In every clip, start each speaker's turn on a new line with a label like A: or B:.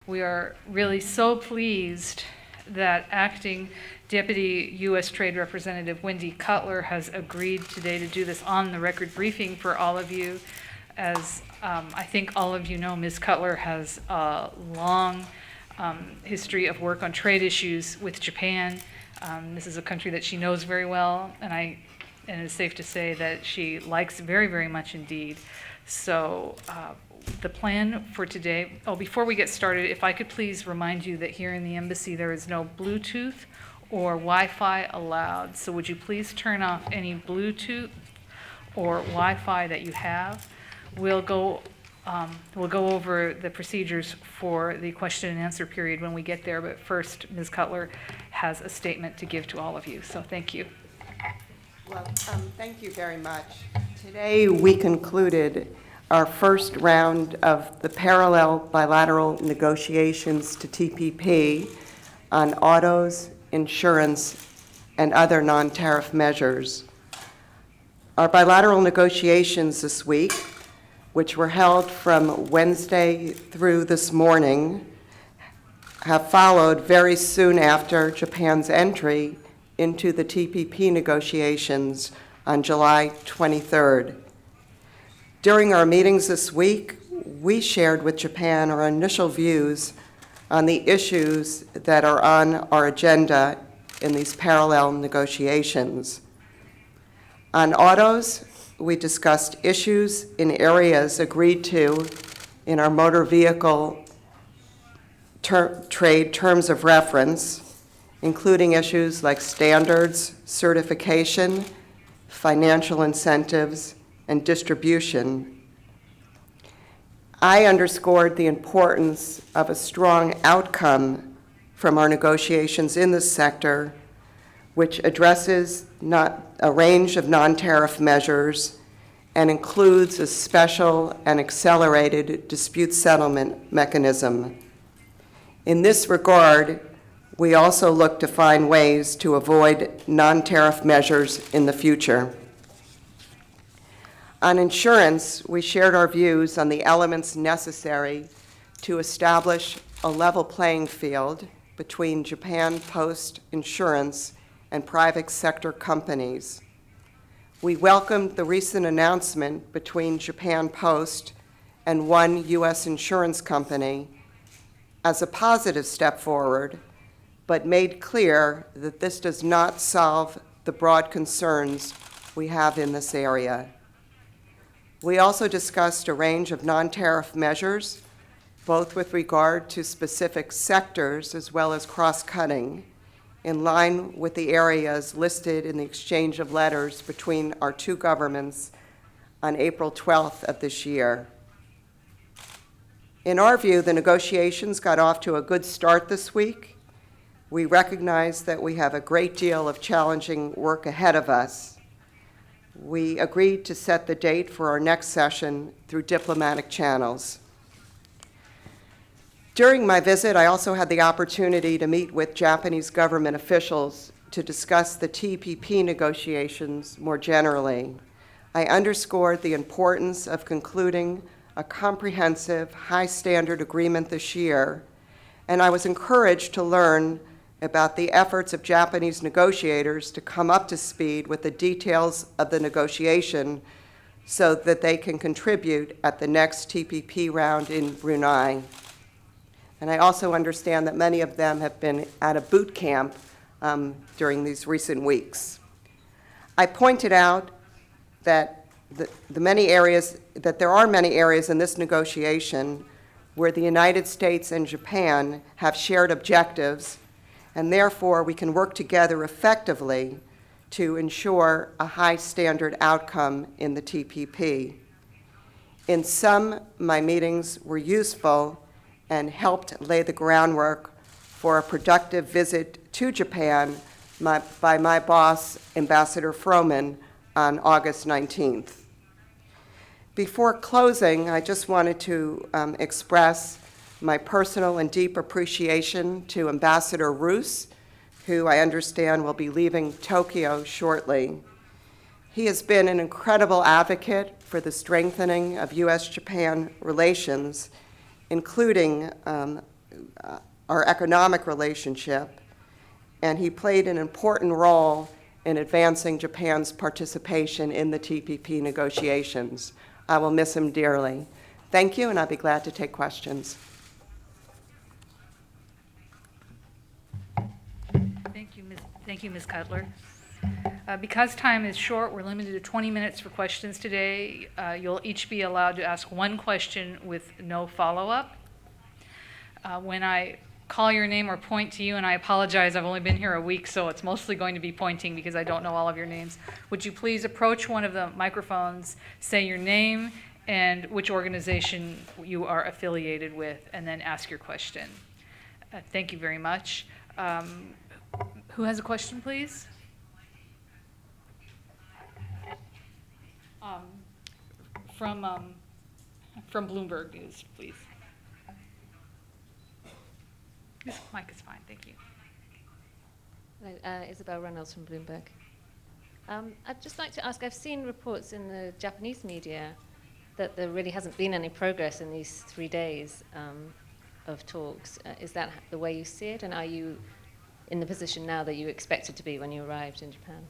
A: We are really so pleased that Acting Deputy U.S. Trade Representative Wendy Cutler has agreed today to do this on-the-record briefing for all of you. As I think all of you know, Ms. Cutler has a long history of work on trade issues with Japan. This is a country that she knows very well, and it's safe to say that she likes very, very much indeed. So the plan for today, before we get started, if I could please remind you that here in the embassy there is no Bluetooth or Wi-Fi allowed. So would you please turn off any Bluetooth or Wi-Fi that you have? We'll go over the procedures for the question and answer period when we get there, but first, Ms. Cutler has a statement to give to all of you, so thank you.
B: Well, thank you very much. Today we concluded our first round of the parallel bilateral negotiations to TPP on autos, insurance, and other non-tariff measures. Our bilateral negotiations this week, which were held from Wednesday through this morning, have followed very soon after Japan's entry into the TPP negotiations on July 23rd. During our meetings this week, we shared with Japan our initial views on the issues that are on our agenda in these parallel negotiations. On autos, we discussed issues in areas agreed to in our motor vehicle trade terms of reference, including issues like standards, certification, financial incentives, and distribution. I underscored the importance of a strong outcome from our negotiations in this sector, which addresses a range of non-tariff measures and includes a special and accelerated dispute settlement mechanism. In this regard, we also look to find ways to avoid non-tariff measures in the future. On insurance, we shared our views on the elements necessary to establish a level playing field between Japan Post Insurance and private sector companies. We welcomed the recent announcement between Japan Post and one U.S. insurance company as a positive step forward, but made clear that this does not solve the broad concerns we have in this area. We also discussed a range of non-tariff measures, both with regard to specific sectors as well as cross-cutting, in line with the areas listed in the exchange of letters between our two governments on April 12th of this year. In our view, the negotiations got off to a good start this week. We recognize that we have a great deal of challenging work ahead of us. We agreed to set the date for our next session through diplomatic channels. During my visit, I also had the opportunity to meet with Japanese government officials to discuss the TPP negotiations more generally. I underscored the importance of concluding a comprehensive, high-standard agreement this year, and I was encouraged to learn about the efforts of Japanese negotiators to come up to speed with the details of the negotiation so that they can contribute at the next TPP round in Brunei. And I also understand that many of them have been at a boot camp during these recent weeks. I pointed out that there are many areas in this negotiation where the United States and Japan have shared objectives, and therefore we can work together effectively to ensure a high standard outcome in the TPP. In sum, my meetings were useful and helped lay the groundwork for a productive visit to Japan by my boss, Ambassador Froman, on August 19th. Before closing, I just wanted to express my personal and deep appreciation to Ambassador Roos, who I understand will be leaving Tokyo shortly. He has been an incredible advocate for the strengthening of U.S.-Japan relations, including our economic relationship, and he played an important role in advancing Japan's participation in the TPP negotiations. I will miss him dearly. Thank you, and I'll be glad to take questions.
A: Thank you, Ms. Cutler. Because time is short, we're limited to 20 minutes for questions today. You'll each be allowed to ask one question with no follow-up. When I call your name or point to you, and I apologize, I've only been here a week, so it's mostly going to be pointing because I don't know all of your names. Would you please approach one of the microphones, say your name and which organization you are affiliated with, and then ask your question. Thank you very much. Who has a question, please? From Bloomberg News, please. This mic is fine, thank you.
C: Hello, Isabel Reynolds from Bloomberg. I'd just like to ask, I've seen reports in the Japanese media that there really hasn't been any progress in these 3 days of talks. Is that the way you see it? And are you in the position now that you expected to be when you arrived in Japan?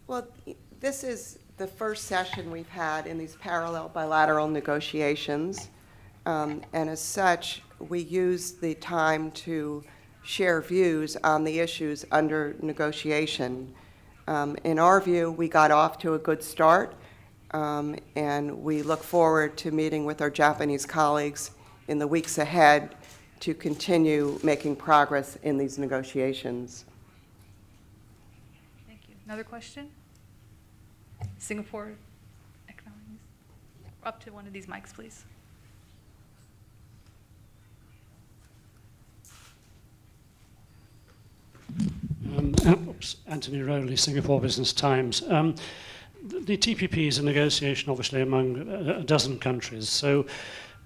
B: Well, this is the first session we've had in these parallel bilateral negotiations. And as such, we use the time to share views on the issues under negotiation. In our view, we got off to a good start, and we look forward to meeting with our Japanese colleagues in the weeks ahead to continue making progress in these negotiations.
A: Thank you. Another question? Singapore Economic News? Up to one of these mics, please.
D: Anthony Rowley, Singapore Business Times. The TPP is a negotiation, obviously, among a dozen countries. So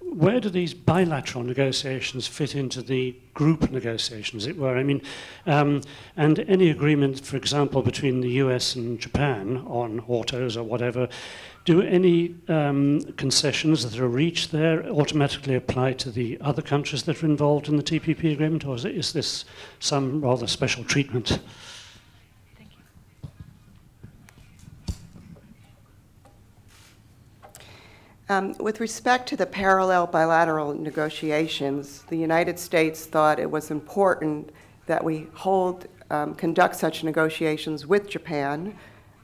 D: where do these bilateral negotiations fit into the group negotiations, as it were? I mean, and any agreement, for example, between the US and Japan on autos or whatever, do any concessions that are reached there automatically apply to the other countries that are involved in the TPP agreement, or is this some rather special treatment?
A: Thank
B: you. With respect to the parallel bilateral negotiations, the United States thought it was important that we conduct such negotiations with Japan.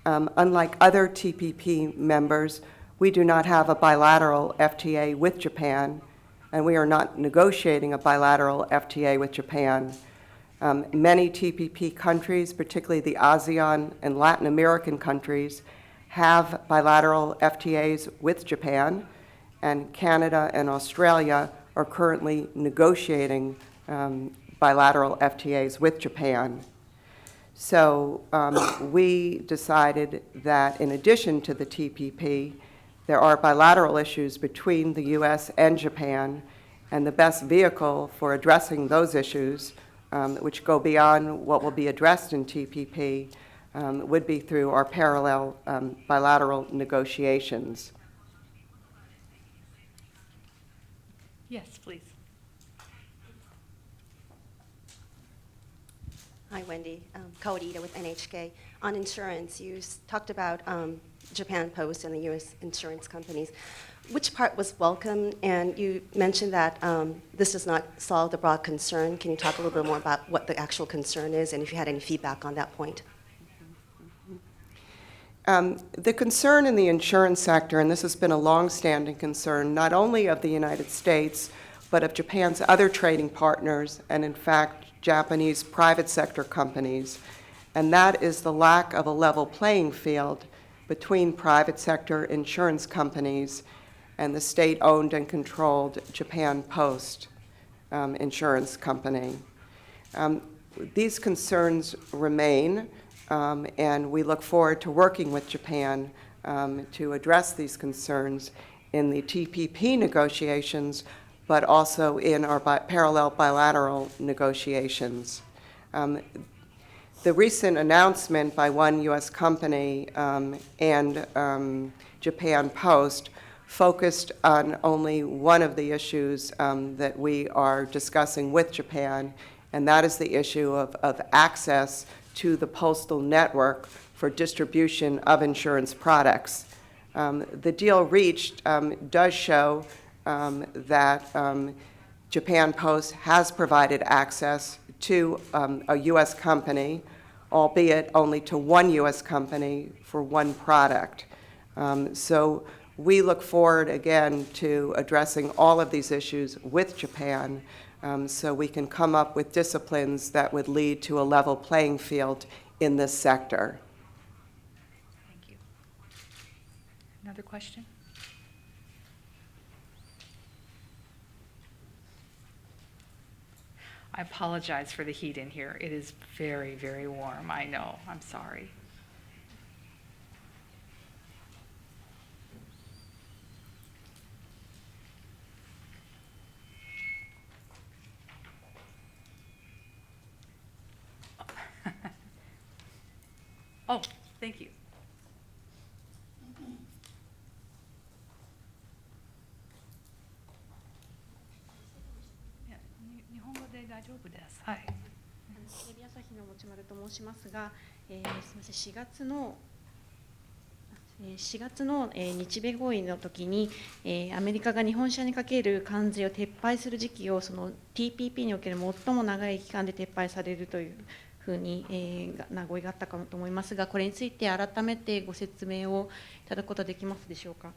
B: Unlike other TPP members, we do not have a bilateral FTA with Japan, and we are not negotiating a bilateral FTA with Japan. Many TPP countries, particularly the ASEAN and Latin American countries, have bilateral FTAs with Japan, and Canada and Australia are currently negotiating bilateral FTAs with Japan. So we decided that in addition to the TPP, there are bilateral issues between the US and Japan, and the best vehicle for addressing those issues, which go beyond what will be addressed in TPP, would be through our parallel bilateral negotiations.
A: Yes, please.
E: Hi, Wendy. Kaori Ida with NHK. On insurance, you talked about Japan Post and the U.S. insurance companies. Which part was welcome? And you mentioned that this does not solve the broad concern. Can you talk a little bit more about what the actual concern is and if you had any feedback on that point?
B: The concern in the insurance sector, and this has been a long-standing concern, not only of the United States, but of Japan's other trading partners, and in fact, Japanese private sector companies, and that is the lack of a level playing field between private sector insurance companies and the state-owned and controlled Japan Post insurance company. These concerns remain, and we look forward to working with Japan to address these concerns in the TPP negotiations, but also in our parallel bilateral negotiations. The recent announcement by one U.S. company and Japan Post focused on only one of the issues that we are discussing with Japan, and that is the issue of access to the postal network for distribution of insurance products. The deal reached does show that Japan Post has provided access to a U.S. company, albeit only to one U.S. company for one product. So we look forward again to addressing all of these issues with Japan so we can come up with disciplines that would lead to a level playing field in this sector.
A: Thank you. Another question? I apologize for the heat in here. It is very, very warm. I know. I'm sorry. Oh, thank you. 日本語で大丈夫です。はい。
F: テレビ朝日の持丸と申しますが、すみません、4月の日米合意の時に、アメリカが日本車にかける関税を撤廃する時期をその TPP における最も長い期間で撤廃されるというふうに、合意があったかと思いますが、これについて改めてご説明をいただくことはできますでしょうか。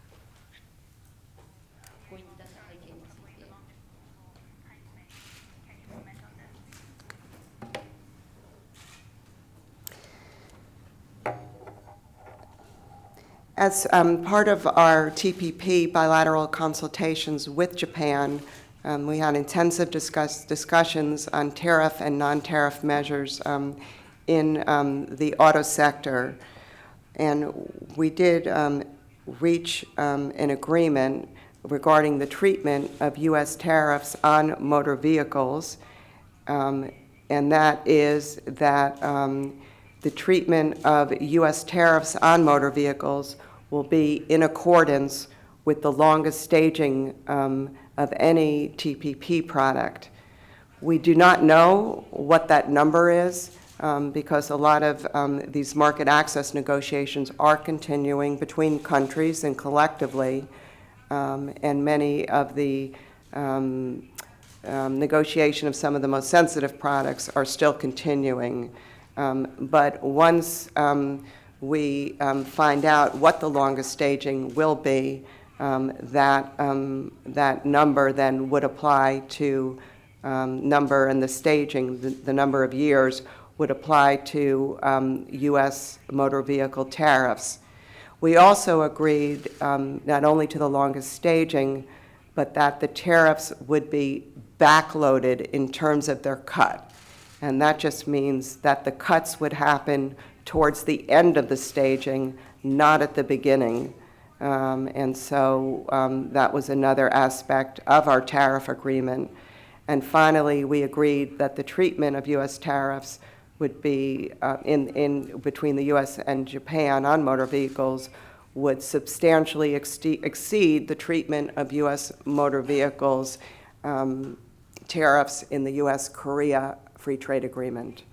B: As part of our TPP bilateral consultations with Japan, we had intensive discussions on tariff and non-tariff measures in the auto sector. And we did reach an agreement regarding the treatment of U.S. tariffs on motor vehicles, and that is that the treatment of U.S. tariffs on motor vehicles will be in accordance with the longest staging of any TPP product. We do not know what that number is because a lot of these market access negotiations are continuing between countries and collectively, and many of the negotiation of some of the most sensitive products are still continuing. But once we find out what the longest staging will be, that number then would apply to number and the staging, the number of years would apply to U.S. motor vehicle tariffs. We also agreed not only to the longest staging, but that the tariffs would be backloaded in terms of their cut. And that just means that the cuts would happen towards the end of the staging, not at the beginning. And so that was another aspect of our tariff agreement. And finally, we agreed that the treatment of U.S. tariffs would be in between the U.S. and Japan on motor vehicles would substantially exceed the treatment of U.S. motor vehicles tariffs in the U.S.-Korea Free Trade Agreement.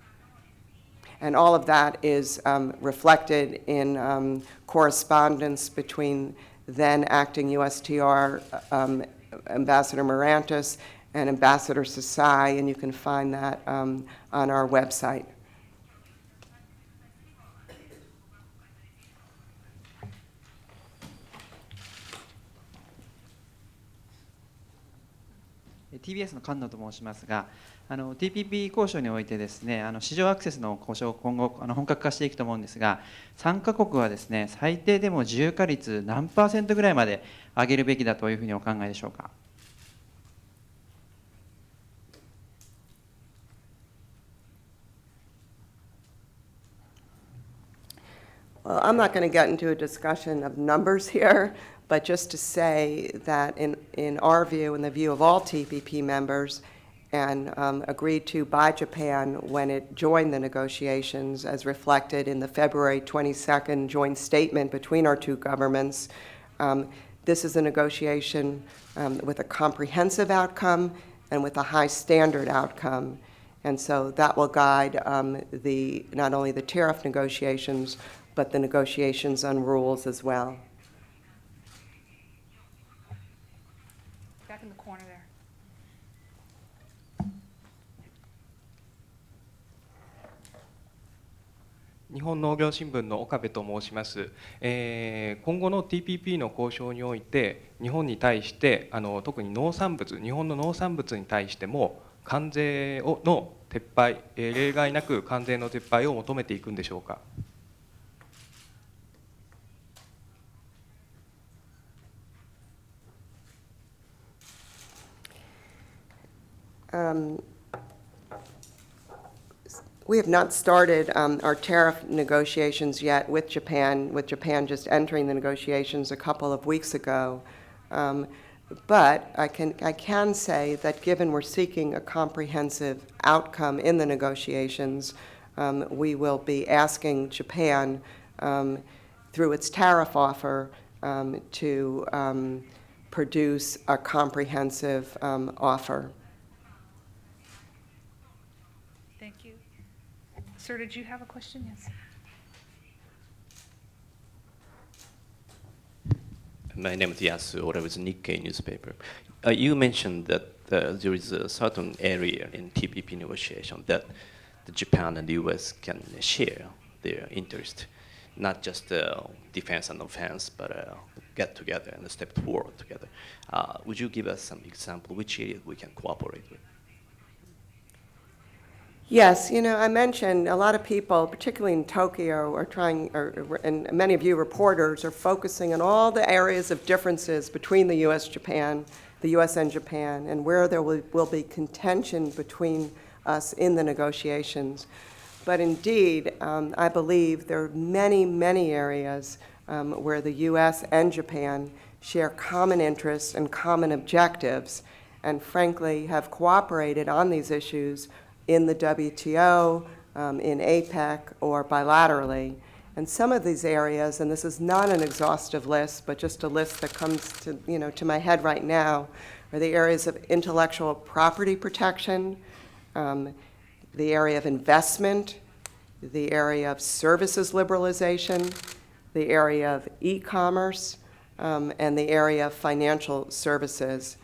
B: And all of that is reflected in correspondence between then acting USTR Ambassador Morantis and Ambassador Sasai, and you can find that on our website.
G: TBS の菅野と申しますが、TPP 交渉においてですね、市場アクセスの交渉を今後本格化していくと思うんですが、参加国はですね、最低でも自由化率何%ぐらいまで上げるべきだというふうにお考えでしょうか。
B: Well, I'm not going to get into a discussion of numbers here, but just to say that in our view, in the view of all TPP members, and agreed to by Japan when it joined the negotiations, as reflected in the February 22nd joint statement between our two governments, This is a negotiation with a comprehensive outcome and with a high standard outcome. And so that will guide not only the tariff negotiations, but the negotiations on rules as well.
A: Back in the corner there.
H: 日本農業新聞の岡部と申します。今後の TPP の交渉において、日本に対して特に農産物、日本の農産物に対しても関税の撤廃、例外なく関税の撤廃を求めていくんでしょうか。
B: We have not started our tariff negotiations yet with Japan just entering the negotiations a couple of weeks ago. But I can say that given we're seeking a comprehensive outcome in the negotiations, we will be asking Japan through its tariff offer to produce a comprehensive offer.
A: Thank you. Sir, did you have a question? Yes.
I: My name is Yasu, or with Nikkei newspaper. You mentioned that there is a certain area in TPP negotiation that Japan and the US can share their interest, not just defense and offense, but get together and step forward together. Would you give us some example which areas we can cooperate with?
B: Yes, I mentioned a lot of people, particularly in Tokyo, are trying, and many of you reporters are focusing on all the areas of differences between the U.S. and Japan, and where there will be contention between us in the negotiations. But indeed, I believe there are many, many areas where the U.S. and Japan share common interests and common objectives, and frankly have cooperated on these issues in the WTO, in APEC, or bilaterally. And some of these areas, and this is not an exhaustive list, but just a list that comes to my head right now, are the areas of intellectual property protection, the area of investment, the area of services liberalization, the area of e-commerce, and the area of financial services.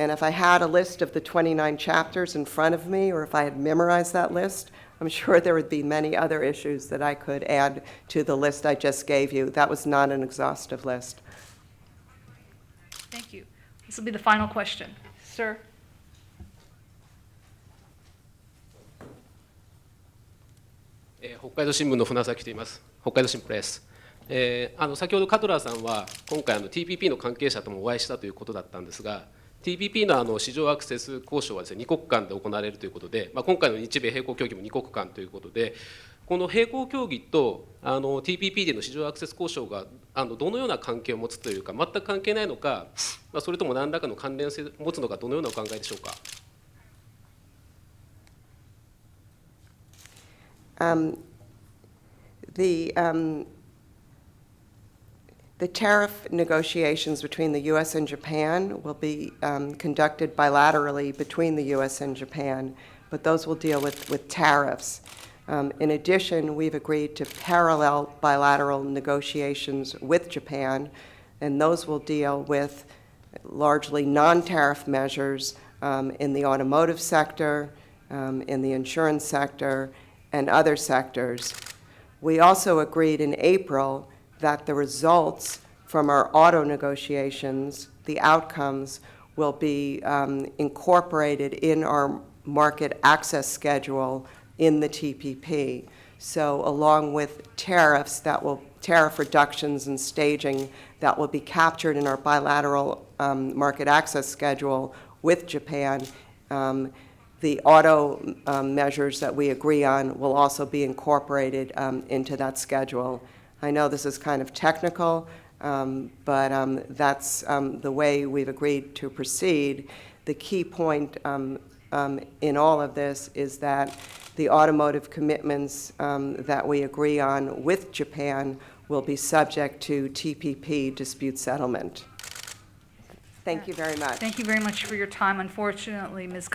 B: And if I had a list of the 29 chapters in front of me, or if I had memorized that list, I'm sure there would be many other issues that I could add to the list I just gave you. That was not an exhaustive list.
A: Thank you. This will be the final question. Sir?
J: 「北海道新聞の船崎と言います。北海道新聞です。先ほどカトラーさんは今回TPP の関係者ともお会いしたということだったんですが、TPP の市場アクセス交渉はですね、2国間で行われるということで、今回の日米並行協議も2国間ということで、この並行協議とTPP での市場アクセス交渉がどのような関係を持つというか、全く関係ないのか、それとも何らかの関連性を持つのか、どのようなお考えでしょうか。
B: The tariff negotiations between the U.S. and Japan will be conducted bilaterally between the U.S. and Japan, but those will deal with tariffs. In addition, we've agreed to parallel bilateral negotiations with Japan, and those will deal with largely non-tariff measures in the automotive sector, in the insurance sector, and other sectors. We also agreed in April that the results from our auto negotiations, the outcomes, will be incorporated in our market access schedule in the TPP. So along with tariff reductions and staging that will be captured in our bilateral market access schedule with Japan, the auto measures that we agree on will also be incorporated into that schedule. I know this is kind of technical, but that's the way we've agreed to proceed. The key point in all of this is that the automotive commitments that we agree on with Japan will be subject to TPP dispute settlement. Thank you very much.
A: Thank you very much for your time. Unfortunately, Ms.